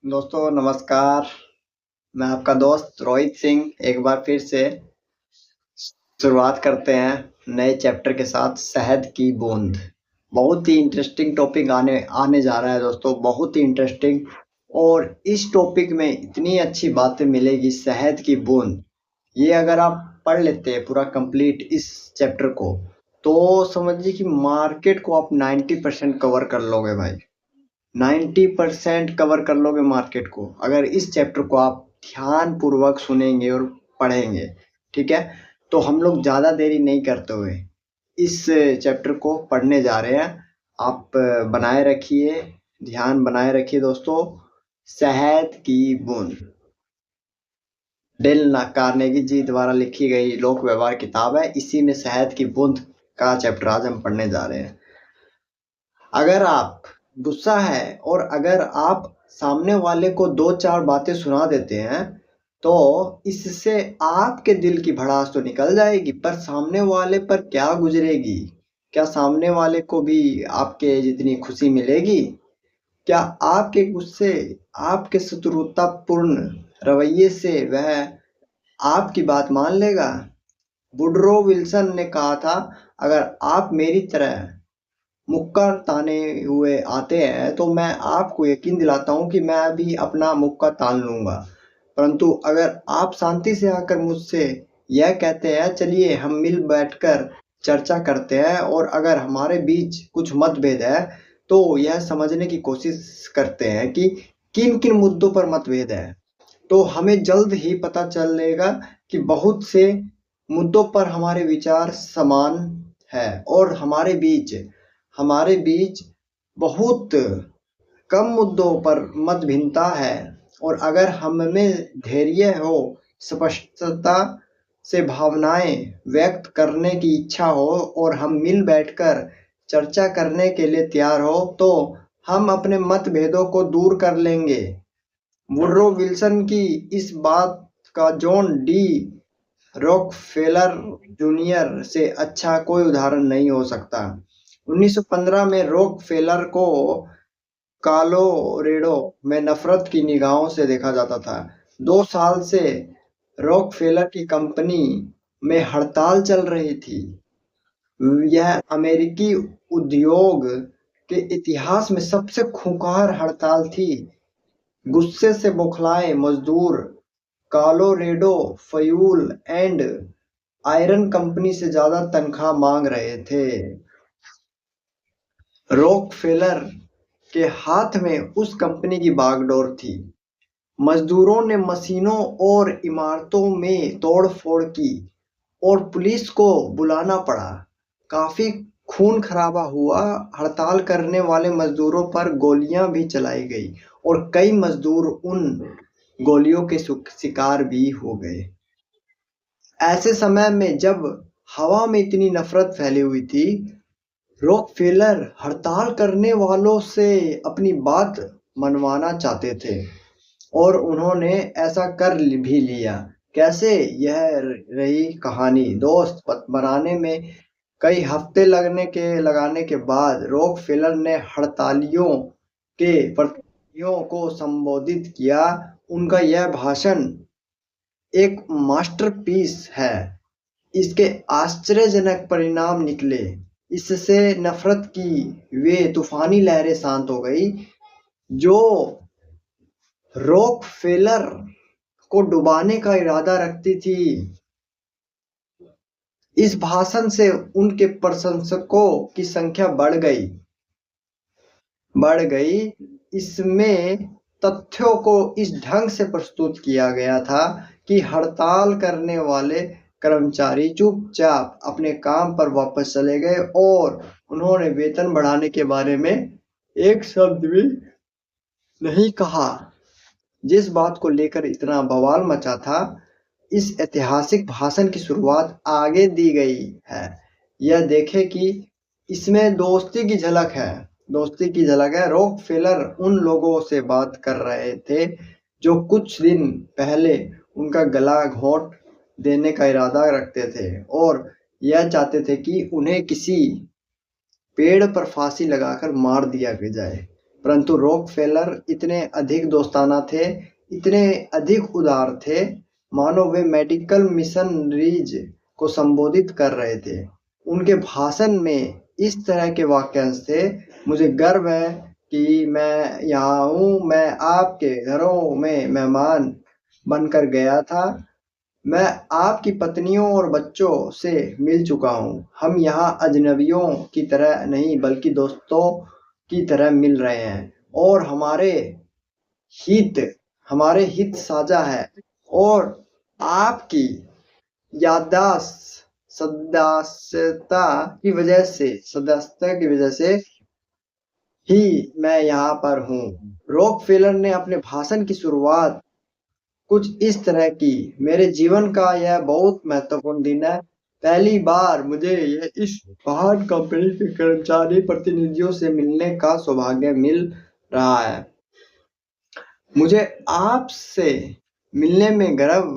दोस्तों नमस्कार। मैं आपका दोस्त रोहित सिंह एक बार फिर से शुरुआत करते हैं नए चैप्टर के साथ, शहद की बूंद। बहुत ही इंटरेस्टिंग टॉपिक आने आने जा रहा है दोस्तों, बहुत ही इंटरेस्टिंग। और इस टॉपिक में इतनी अच्छी बातें मिलेगी, शहद की बूंद। ये अगर आप पढ़ लेते हैं पूरा कंप्लीट इस चैप्टर को, तो समझिए कि मार्केट को आप 90% कवर कर लोगे भाई। 90% कवर कर लोगे मार्केट को, अगर इस चैप्टर को आप ध्यान पूर्वक सुनेंगे और पढ़ेंगे। ठीक है, तो हम लोग ज़्यादा देरी नहीं करते हुए इस चैप्टर को पढ़ने जा रहे हैं। आप बनाए रखिए, ध्यान बनाए रखिए दोस्तों। शहद की बूंद, डेल कार्नेगी जी द्वारा लिखी गई लोक व्यवहार किताब है। इसी में शहद की बूंद का चैप्टर आज हम पढ़ने जा रहे हैं। अगर आप गुस्सा है और अगर आप सामने वाले को दो चार बातें सुना देते हैं, तो इससे आपके दिल की भड़ास तो निकल जाएगी, पर सामने वाले पर क्या गुजरेगी? क्या सामने वाले को भी आपके जितनी खुशी मिलेगी? क्या आपके गुस्से, आपके शत्रुतापूर्ण रवैये से वह आपकी बात मान लेगा? वुडरो विल्सन ने कहा था, अगर आप मेरी तरह मुक्का ताने हुए आते हैं तो मैं आपको यकीन दिलाता हूँ कि मैं भी अपना मुक्का तान लूंगा। परंतु अगर आप शांति से आकर मुझसे यह कहते हैं, चलिए हम मिल बैठकर चर्चा करते हैं, और अगर हमारे बीच कुछ मतभेद है तो यह समझने की कोशिश करते हैं कि किन किन मुद्दों पर मतभेद है, तो हमें जल्द ही पता चलेगा कि बहुत से मुद्दों पर हमारे विचार समान है और हमारे बीच बहुत कम मुद्दों पर मत भिन्नता है। और अगर हम में धैर्य हो, स्पष्टता से भावनाएं व्यक्त करने की इच्छा हो और हम मिल बैठकर चर्चा करने के लिए तैयार हो, तो हम अपने मतभेदों को दूर कर लेंगे। वुडरो विल्सन की इस बात का जॉन डी रॉकफेलर जूनियर से अच्छा कोई उदाहरण नहीं हो सकता। 1915 में रॉकफेलर को कोलोरेडो में नफरत की निगाहों से देखा जाता था। 2 साल से रॉकफेलर की कंपनी में हड़ताल चल रही थी। यह अमेरिकी उद्योग के इतिहास में सबसे खूंखार हड़ताल थी। गुस्से से बौखलाए मजदूर Colorado fuel and iron company से ज्यादा तनख्वाह मांग रहे थे। रॉकफेलर के हाथ में उस कंपनी की बागडोर थी। मजदूरों ने मशीनों और इमारतों में तोड़-फोड़ की और पुलिस को बुलाना पड़ा। काफी खून खराबा हुआ। हड़ताल करने वाले मजदूरों पर गोलियां भी चलाई गई और कई मजदूर उन गोलियों के शिकार भी हो गए। ऐसे समय में जब हवा में इतनी नफरत फैली हुई थी, रॉकफेलर हड़ताल करने वालों से अपनी बात मनवाना चाहते थे और उन्होंने ऐसा कर भी लिया। कैसे? यह रही कहानी दोस्त। बनाने में कई हफ्ते लगाने के बाद रॉकफेलर ने हड़तालियों के प्रतिनिधियों को संबोधित किया। उनका यह भाषण एक मास्टरपीस है। इसके आश्चर्यजनक परिणाम निकले। इससे नफरत की वे तूफानी लहरें शांत हो गई जो रॉकफेलर को डुबाने का इरादा रखती थी। इस भाषण से उनके प्रशंसकों की संख्या बढ़ गई। इसमें तथ्यों को इस ढंग से प्रस्तुत किया गया था कि हड़ताल करने वाले कर्मचारी चुपचाप अपने काम पर वापस चले गए और उन्होंने वेतन बढ़ाने के बारे में एक शब्द भी नहीं कहा। जिस बात को लेकर इतना बवाल मचा था, इस ऐतिहासिक भाषण की शुरुआत आगे दी गई है। यह देखें कि इसमें दोस्ती की झलक है। रॉकफेलर उन लोगों से बात कर रहे थे जो कुछ दिन पहले उनका गला घोंट देने का इरादा रखते थे और यह चाहते थे कि उन्हें किसी पेड़ पर फांसी लगाकर मार दिया जाए। परंतु रॉकफेलर इतने अधिक दोस्ताना थे, इतने अधिक उदार थे, मानो वे मेडिकल मिशनरीज को संबोधित कर रहे थे। उनके भाषण में इस तरह के वाक्यांश थे, मुझे गर्व है कि मैं यहाँ हूँ, मैं आपके घरों में मेहमान बनकर गया था, मैं आपकी पत्नियों और बच्चों से मिल चुका हूँ, हम यहाँ अजनबियों की तरह नहीं बल्कि दोस्तों की तरह मिल रहे हैं और हमारे हित साझा है और आपकी याददाश्त सदस्यता की वजह से ही मैं यहाँ पर हूँ। रॉकफेलर ने अपने भाषण की शुरुआत कुछ इस तरह की, मेरे जीवन का यह बहुत महत्वपूर्ण दिन है, पहली बार मुझे इस महान कंपनी के कर्मचारी प्रतिनिधियों से मिलने का सौभाग्य मिल रहा है। मुझे आपसे मिलने में गर्व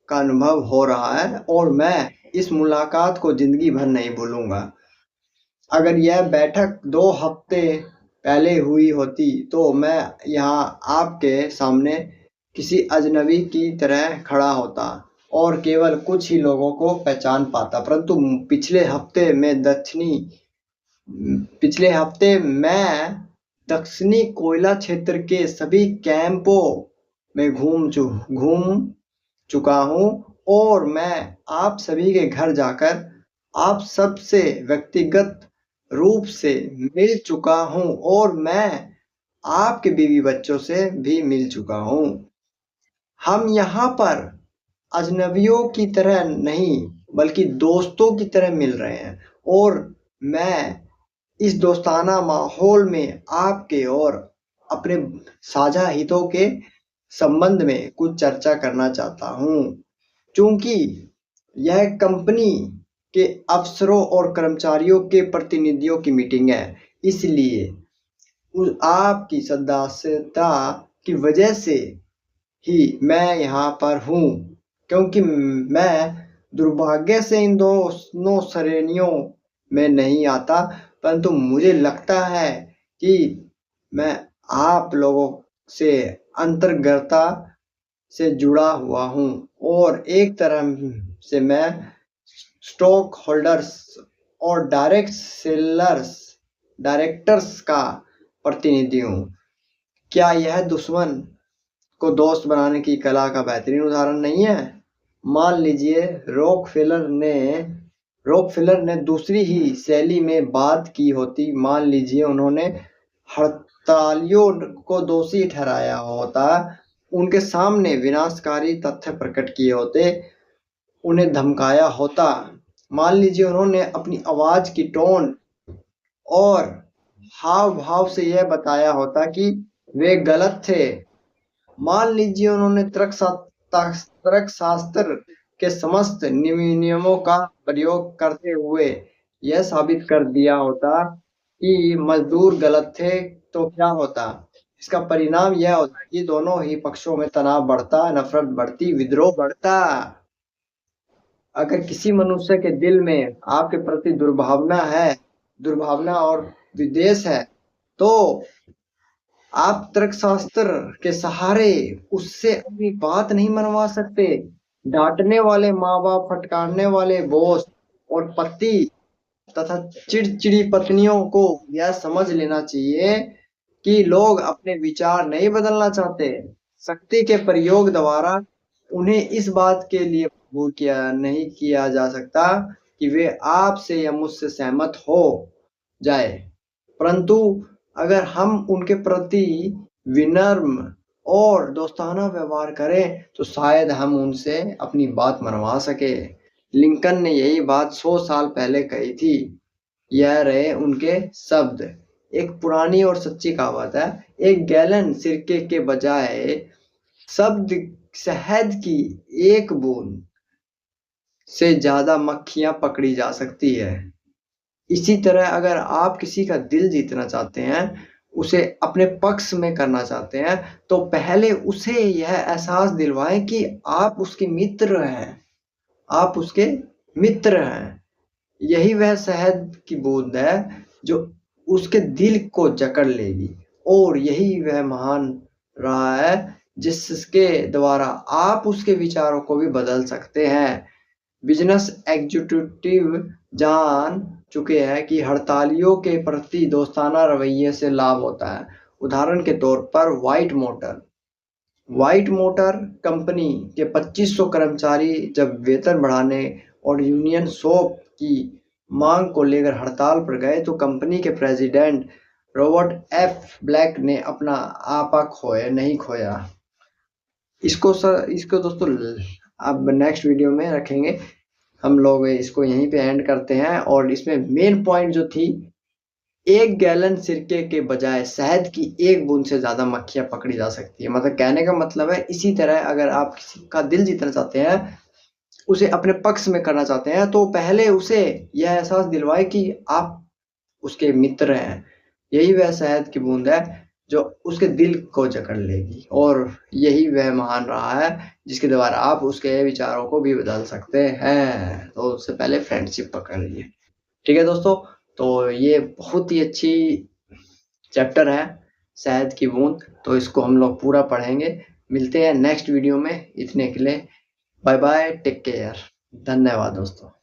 का अनुभव हो रहा है और मैं इस मुलाकात को जिंदगी भर नहीं भूलूंगा। अगर यह बैठक 2 हफ्ते पहले हुई होती तो मैं यहाँ आपके सामने किसी अजनबी की तरह खड़ा होता और केवल कुछ ही लोगों को पहचान पाता, परंतु पिछले हफ्ते मैं दक्षिणी कोयला क्षेत्र के सभी कैंपों में घूम चुका हूँ और मैं आप सभी के घर जाकर आप सबसे व्यक्तिगत रूप से मिल चुका हूँ और मैं आपके बीवी बच्चों से भी मिल चुका हूँ। हम यहाँ पर अजनबियों की तरह नहीं बल्कि दोस्तों की तरह मिल रहे हैं और मैं इस दोस्ताना माहौल में आपके और अपने साझा हितों के संबंध में कुछ चर्चा करना चाहता हूँ। चूंकि यह कंपनी के अफसरों और कर्मचारियों के प्रतिनिधियों की मीटिंग है, इसलिए आपकी सदस्यता की वजह से ही मैं यहाँ पर हूँ, क्योंकि मैं दुर्भाग्य से इन दोनों श्रेणियों में नहीं आता, परंतु मुझे लगता है कि मैं आप लोगों से अंतर्गता से जुड़ा हुआ हूँ और एक तरह से मैं स्टॉक होल्डर्स और डायरेक्टर्स का प्रतिनिधि हूँ। क्या यह दुश्मन को दोस्त बनाने की कला का बेहतरीन उदाहरण नहीं है? मान लीजिए रॉकफेलर ने दूसरी ही शैली में बात की होती। मान लीजिए उन्होंने हड़तालियों को दोषी ठहराया होता, उनके सामने विनाशकारी तथ्य प्रकट किए होते, उन्हें धमकाया होता। मान लीजिए उन्होंने अपनी आवाज की टोन और हाव भाव से यह बताया होता कि वे गलत थे। मान लीजिए उन्होंने तर्कशास्त्र के समस्त नियमों का प्रयोग करते हुए यह साबित कर दिया होता कि मजदूर गलत थे, तो क्या होता? इसका परिणाम यह होता कि दोनों ही पक्षों में तनाव बढ़ता, नफरत बढ़ती, विद्रोह बढ़ता। अगर किसी मनुष्य के दिल में आपके प्रति दुर्भावना और विद्वेष है, तो आप तर्कशास्त्र के सहारे उससे अपनी बात नहीं मनवा सकते। डांटने वाले माँ बाप, फटकारने वाले बॉस और पति तथा चिड़चिड़ी पत्नियों को यह समझ लेना चाहिए कि लोग अपने विचार नहीं बदलना चाहते। शक्ति के प्रयोग द्वारा उन्हें इस बात के लिए मजबूर नहीं किया जा सकता कि वे आपसे या मुझसे सहमत हो जाए, परंतु अगर हम उनके प्रति विनम्र और दोस्ताना व्यवहार करें तो शायद हम उनसे अपनी बात मनवा सके। लिंकन ने यही बात 100 साल पहले कही थी। यह रहे उनके शब्द। एक पुरानी और सच्ची कहावत है, एक गैलन सिरके के बजाय शहद की एक बूंद से ज्यादा मक्खियां पकड़ी जा सकती है। इसी तरह अगर आप किसी का दिल जीतना चाहते हैं, उसे अपने पक्ष में करना चाहते हैं, तो पहले उसे यह एहसास दिलवाएं कि आप उसके मित्र हैं। यही वह शहद की बूंद है जो उसके दिल को जकड़ लेगी और यही वह महान रहा है जिसके द्वारा आप उसके विचारों को भी बदल सकते हैं। बिजनेस एग्जीक्यूटिव जान चुके हैं कि हड़तालियों के प्रति दोस्ताना रवैये से लाभ होता है। उदाहरण के तौर पर व्हाइट मोटर कंपनी के 2500 कर्मचारी जब वेतन बढ़ाने और यूनियन शॉप की मांग को लेकर हड़ताल पर गए तो कंपनी के प्रेसिडेंट रॉबर्ट एफ ब्लैक ने अपना आपा नहीं खोया। इसको दोस्तों अब नेक्स्ट वीडियो में रखेंगे। हम लोग इसको यहीं पे एंड करते हैं। और इसमें मेन पॉइंट जो थी, 1 गैलन सिरके के बजाय शहद की 1 बूंद से ज्यादा मक्खियां पकड़ी जा सकती है। मतलब कहने का मतलब है, इसी तरह अगर आप किसी का दिल जीतना चाहते हैं, उसे अपने पक्ष में करना चाहते हैं, तो पहले उसे यह एहसास दिलवाए कि आप उसके मित्र हैं। यही वह शहद की बूंद है जो उसके दिल को जकड़ लेगी। और यही वह महान रहा है जिसके द्वारा आप उसके विचारों को भी बदल सकते हैं। तो उससे पहले फ्रेंडशिप पकड़ लीजिए। ठीक है दोस्तों, तो ये बहुत ही अच्छी चैप्टर है शहद की बूंद। तो इसको हम लोग पूरा पढ़ेंगे। मिलते हैं नेक्स्ट वीडियो में। इतने के लिए बाय बाय, टेक केयर, धन्यवाद दोस्तों।